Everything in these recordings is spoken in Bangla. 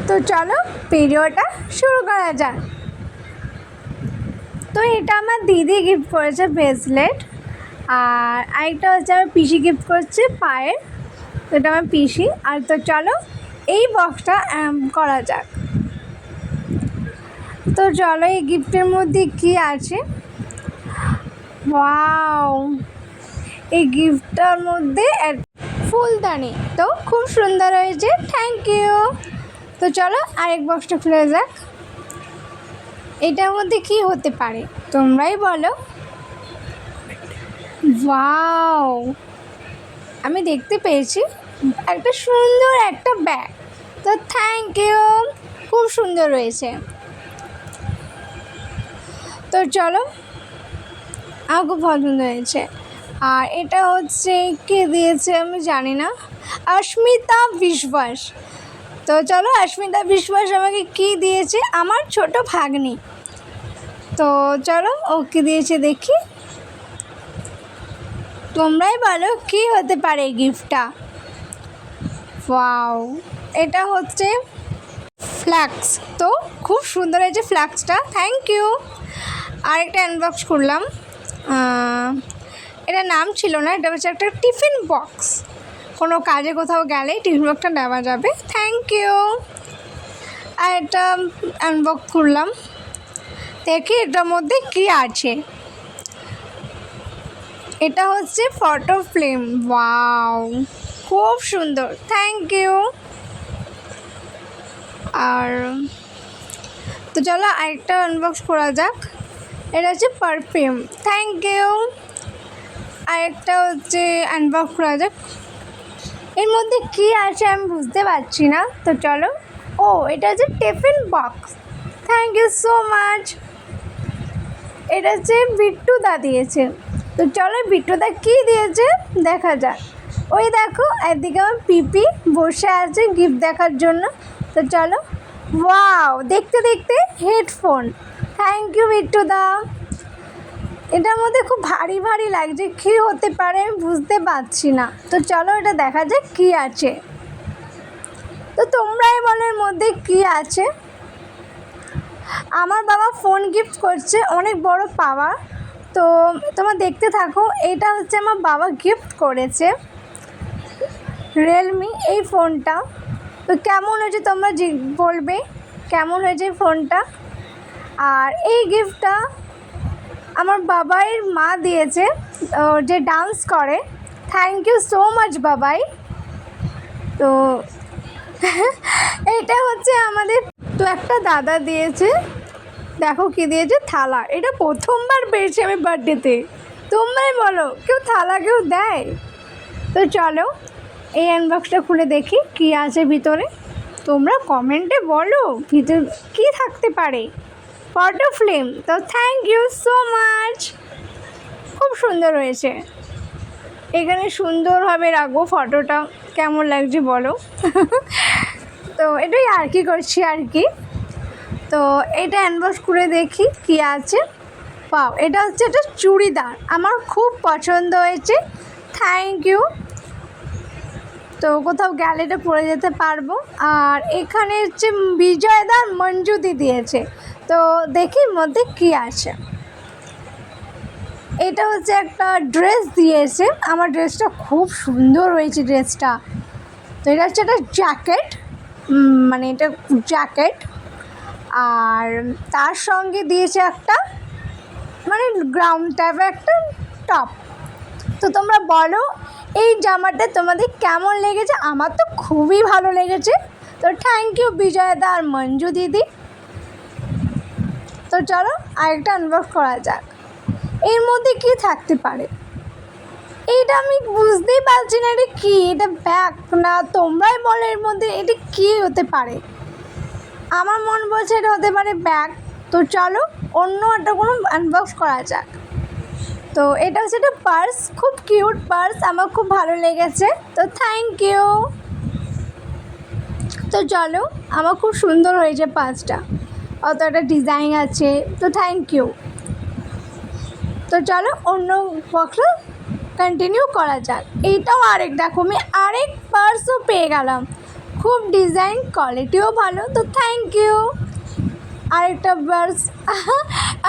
তো চলো ভিডিওটা শুরু করা যাক। তো এটা আমার দিদি গিফট করেছে ব্রেসলেট, আর আরেকটা হচ্ছে আমার পিসি গিফট করছে পায়ের। তো এটা আমার পিসি। আর তো চলো এই বক্সটা করা যাক। তো চলো এই গিফটের মধ্যে কি আছে। ওয়াও, এই গিফটটার মধ্যে ফুলদানি, তো খুব সুন্দর হয়েছে, থ্যাংক ইউ। তো চলো আরেক বক্সটা খুলে যাক। এটার মধ্যে কি হতে পারে তোমরাই বলো। ওয়াও, আমি দেখতে পেয়েছি একটা সুন্দর একটা ব্যাগ। তো থ্যাংক ইউ, খুব সুন্দর রয়েছে। তো চলো, আমার খুব পছন্দ হয়েছে। আর এটা হচ্ছে কে দিয়েছে আমি জানি না, অস্মিতা বিশ্বাস। তো চলো অস্মিতা বিশ্বাস আমাকে কি দিয়েছে, আমার ছোট ভাগ্নি। তো চলো ও কী দিয়েছে দেখি, তোমরাই বলো কি হতে পারে গিফটটা। ওয়াও, এটা হচ্ছে ফ্ল্যাক্স। তো খুব সুন্দর হয়েছে ফ্ল্যাক্সটা, থ্যাংক ইউ। আরেকটা আনবক্স করলাম, এটা নাম ছিল না, এটা হচ্ছে একটা টিফিন বক্স। কোনো কাজে কোথাও গেলে টিফিন বক্সটা নেওয়া যাবে, থ্যাংক ইউ। আর এটা আনবক্স করলাম, দেখি এটার মধ্যে কি আছে। এটা হচ্ছে ফটো ফ্রেম। ওয়াও, খুব সুন্দর, থ্যাংক ইউ। আর তো চলো আরেকটা আনবক্স করা যাক। এটা হচ্ছে পারফিউম, থ্যাংক ইউ। আরেকটা হচ্ছে আনবক্স করা যাক। এর মধ্যে কী আছে আমি বুঝতে পারছি না। তো চলো, ও এটা হচ্ছে tiffin box, thank you so much. এটা হচ্ছে বিট্টুদা দিয়েছে। তো চলো বিট্টুদা কী দিয়েছে দেখা যাক। ওই দেখো একদিকে আমার পিপি বসে আছে গিফট দেখার জন্য। তো চলো, ওয়াও, দেখতে দেখতে হেডফোন, থ্যাংক ইউ বিট্টুদা। এটার মধ্যে খুব ভারী ভারী লাগছে, কী হতে পারে আমি বুঝতে পারছি না। তো চলো এটা দেখা যাক কী আছে। তো তোমরাই বলো এর মধ্যে কী আছে। আমার বাবা ফোন গিফট করছে, অনেক বড় পাওয়া। তো তোমরা দেখতে থাকো। এটা হচ্ছে আমার বাবা গিফট করেছে রিয়েলমি এই ফোনটা। তো কেমন হয়েছে তোমরা বলবে কেমন হয়েছে ফোনটা। আর এই গিফটটা আমার বাবাইয়ের মা দিয়েছে, যে ডান্স করে, থ্যাংক ইউ সো মাচ বাবাই। তো এটা হচ্ছে আমাদের, তো একটা দাদা দিয়েছে, দেখো কি দিয়েছে, থালা। এটা প্রথমবার পেয়েছি আমি বার্থডেতে। তোমরাই বলো কেউ থালা কেউ দেয়। তো চলো এই আনবক্সটা খুলে দেখি কি আছে ভিতরে। তোমরা কমেন্টে বলো ভিতরে কী থাকতে পারে। ফটো ফ্রেম, তো থ্যাংক ইউ সো মাচ, খুব সুন্দর হয়েছে। এখানে সুন্দরভাবে রাখবো ফটোটা, কেমন লাগছে বলো। তো এটাই আর কি করছি আর কি। তো এটা আনবক্স করে দেখি কি আছে। পাও, এটা হচ্ছে একটা চুড়িদার, আমার খুব পছন্দ হয়েছে, থ্যাংক ইউ। তো কোথাও গেলে এটা পরে যেতে পারবো। আর এখানে হচ্ছে বিজয়দার মঞ্জুদি দিয়েছে। তো দেখি মধ্যে কি আছে। এটা হচ্ছে একটা ড্রেস দিয়েছে, আমার ড্রেসটা খুব সুন্দর হয়েছে ড্রেসটা। তো এটা হচ্ছে একটা জ্যাকেট, মানে এটা জ্যাকেট। আর তার সঙ্গে দিয়েছে একটা মানে গ্রাউন্ড টাইপের একটা টপ। তো তোমরা বলো এই জামাটা তোমাদের কেমন লেগেছে। আমার তো খুবই ভালো লেগেছে। তো থ্যাংক ইউ বিজয়দা আর মঞ্জু দিদি। তো চলো আরেকটা আনবক্স করা যাক। এর মধ্যে কি থাকতে পারে এইটা আমি বুঝতেই পারছি না। এটা কি, এটা ব্যাগ না, তোমরাই বলো এর মধ্যে এটা কী হতে পারে। আমার মন বলছে এটা হতে পারে ব্যাগ। তো চলো অন্য একটা কোনো আনবক্স করা যাক। তো এটা হচ্ছে একটা পার্স, খুব কিউট পার্স, আমার খুব ভালো লেগেছে। তো থ্যাংক ইউ। তো চলো, আমার খুব সুন্দর হয়েছে পার্সটা, অত একটা ডিজাইন আছে। তো থ্যাংক ইউ। তো চলো অন্য বক্সটা কন্টিনিউ করা যাক। এইটাও আরেক, দেখো আমি আরেক পার্সও পেয়ে গেলাম। খুব ডিজাইন কোয়ালিটিও ভালো, তো থ্যাংক ইউ। আরেকটা পার্স,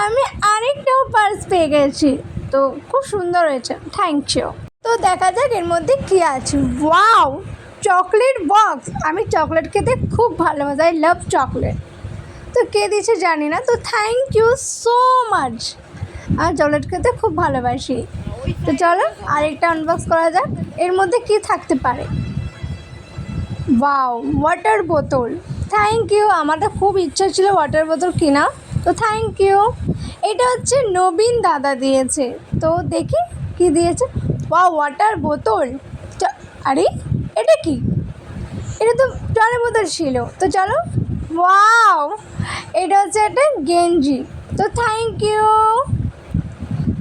আমি আরেকটাও পার্স পেয়ে গেছি, তো খুব সুন্দর হয়েছে, থ্যাংক ইউ। তো দেখা যাক এর মধ্যে কী আছে। Wow, chocolate box. আমি চকলেট খেতে খুব ভালোবাসি, আই লাভ চকলেট। তো কে দিয়েছে জানি না, তো থ্যাংক ইউ সো মাচ। আর চকলেট খেতে খুব ভালোবাসি। তো চলো আরেকটা আনবক্স করা যাক, এর মধ্যে কি থাকতে পারে। ওয়াও, ওয়াটার বোতল, থ্যাংক ইউ। আমার তো খুব ইচ্ছা ছিল ওয়াটার বোতল কিনা, তো থ্যাংক ইউ। এটা হচ্ছে নবীন দাদা দিয়েছে, তো দেখি কি দিয়েছে। ওয়াও, ওয়াটার বোতল। আরে এটা কি? এটা তো জলের বোতল ছিল, তো চলো। ওয়াও, এটা হচ্ছে একটা গেঞ্জি, তো থ্যাংক ইউ,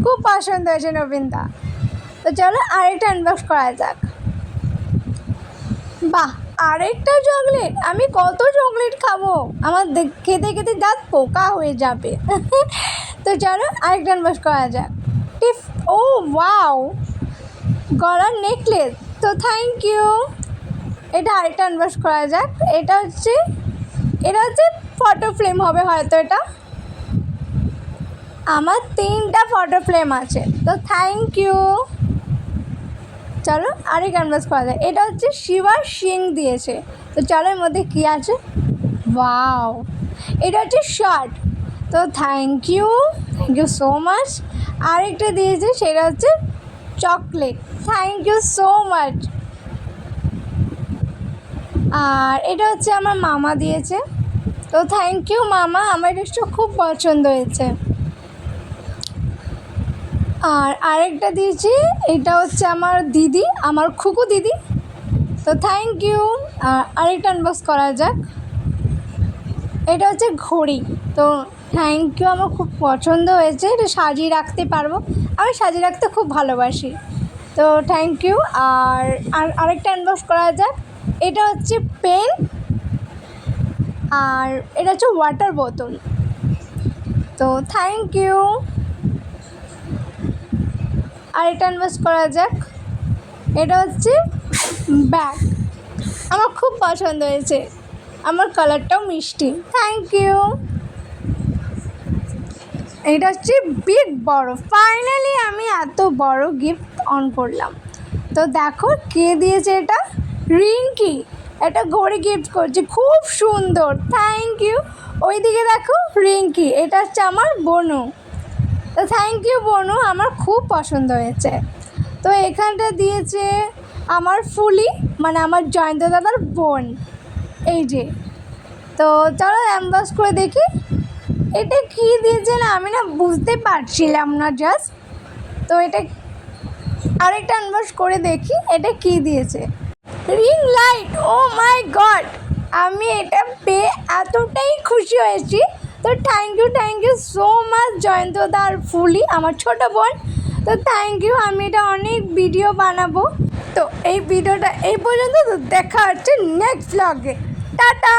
খুব পছন্দ হয়েছে নবীনদা। তো চলো আরেকটা আনবক্স করা যাক। বাহ, আরেকটা চকলেট। আমি কত চকলেট খাবো, আমার খেতে খেতে দাঁত পোকা হয়ে যাবে। তো চলো আরেকটা আনবক্স করা যাক। ও ওয়াও, গলার নেকলেস, তো থ্যাংক ইউ। এটা আরেকটা আনবক্স করা যাক। এটা হচ্ছে ফটো ফ্রেম হবে হয়তো। এটা আমার 3টা ফটো ফ্রেম আছে, তো থ্যাংক ইউ। চলো আরেক আনবক্স করা যায়। এটা হচ্ছে শিবার সিং দিয়েছে, তো চলো এর মধ্যে কী আছে। ওয়াও, এটা হচ্ছে শার্ট, তো থ্যাংক ইউ সো মাচ। আরেকটা দিয়েছে, সেটা হচ্ছে chocolate, thank you so much. আর এটা হচ্ছে আমার মামা দিয়েছে, তো থ্যাংক ইউ মামা, আমার ড্রেসটা খুব পছন্দ হয়েছে। আর আরেকটা দিয়েছি, এটা হচ্ছে আমার দিদি, আমার খুকু দিদি, তো থ্যাংক ইউ। আর আরেকটা আনবক্স করা যাক। এটা হচ্ছে ঘড়ি, তো থ্যাংক ইউ, আমার খুব পছন্দ হয়েছে, এটা সাজিয়ে রাখতে পারবো, আমি সাজিয়ে রাখতে খুব ভালোবাসি, তো থ্যাংক ইউ। আর আরেকটা আনবক্স করা যাক। এটা হচ্ছে পেন, আর এটা হচ্ছে ওয়াটার বোতল, তো থ্যাংক ইউ। আর এটা আনবক্স করা যাক। এটা হচ্ছে ব্যাগ, আমার খুব পছন্দ হয়েছে, আমার কালারটাও মিষ্টি, থ্যাংক ইউ। এটা হচ্ছে বিগ বড়, ফাইনালি আমি এত বড় গিফট অন করলাম। তো দেখো কে দিয়েছে, এটা রিঙ্কি, এটা ঘড়ি গিফট করছে, খুব সুন্দর, থ্যাংক ইউ। ওইদিকে দেখো রিঙ্কি, এটা হচ্ছে আমার বোনু, তো থ্যাংক ইউ বোনু, আমার খুব পছন্দ হয়েছে। তো এখানটা দিয়েছে আমার ফুলি, মানে আমার জয়ন্ত দাদার বোন, এই যে। তো চলো আনবক্স করে দেখি এটা কী দিয়েছে, না আমি না বুঝতে পারছিলাম না জাস্ট, তো এটা আরেকটা আনবক্স করে দেখি এটা কী দিয়েছে। রিং লাইট, ও মাই গড, আমি এটা পেয়ে এতটাই খুশি হয়েছি, তো থ্যাংক ইউ সো মাচ জয়ন্তদা আর ফুলি, আমার ছোটো বোন, তো থ্যাংক ইউ। আমি এটা অনেক ভিডিও বানাবো, তো এই ভিডিওটা এই পর্যন্ত, তো দেখা হচ্ছে নেক্সট ব্লগে, টাটা।